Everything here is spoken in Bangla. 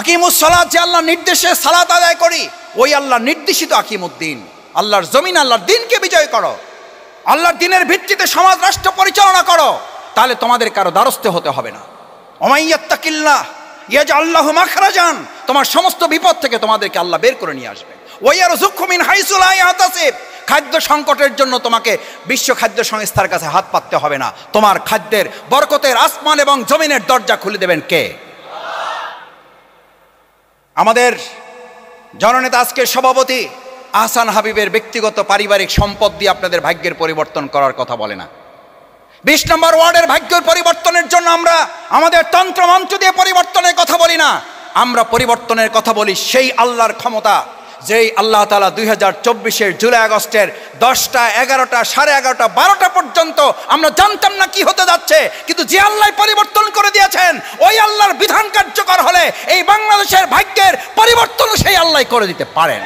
আকিমুস সালাত, যে আল্লাহর নির্দেশে সালাত আদায় করি, ওই আল্লাহর নির্দেশিত আকিমুদ্দিন, আল্লাহর জমিন, আল্লাহর দিনকে বিজয় করো, আল্লাহর দিনের ভিত্তিতে সমাজ রাষ্ট্র পরিচালনা করো, তাহলে তোমাদের কারো দ্বারস্থ হতে হবে না। ওমাইয়াত্তাকিল্লাহ ইয়াজআল লাহু মাখরাজান, তোমার সমস্ত বিপদ থেকে তোমাদেরকে আল্লাহ বের করে নিয়ে আসবে। ওয়ায়ারযুকহু মিন হাইসু লা ইয়াহতাসিব, খাদ্য সংকটের জন্য তোমাকে বিশ্ব খাদ্য সংস্থার কাছে হাত পাততে হবে না, তোমার খাদ্যের বরকতের আসমান এবং জমিনের দরজা খুলে দেবেন কে? আমাদের জননেতা আজকের সভাপতি আহসান হাবিবের ব্যক্তিগত পারিবারিক সম্পদ দিয়ে আপনাদের ভাগ্যের পরিবর্তন করার কথা বলে না। 20 নম্বর ওয়ার্ডের ভাগ্যের পরিবর্তনের জন্য আমরা আমাদের তন্ত্র মন্ত্র দিয়ে পরিবর্তনের কথা বলি না, আমরা পরিবর্তনের কথা বলি সেই আল্লাহর ক্ষমতা, যেই আল্লাহ তাআলা 2024-এর জুলাই আগস্টের 10টা, 11টা, 11:30, 12টা পর্যন্ত আমরা জানতাম না কি হতে যাচ্ছে, কিন্তু যে আল্লাহ পরিবর্তন করে দিয়েছেন, ওই আল্লাহর বিধান কার্যকর হলে এই বাংলাদেশের ভাগ্যের পরিবর্তনও সেই আল্লাহ করে দিতে পারেন।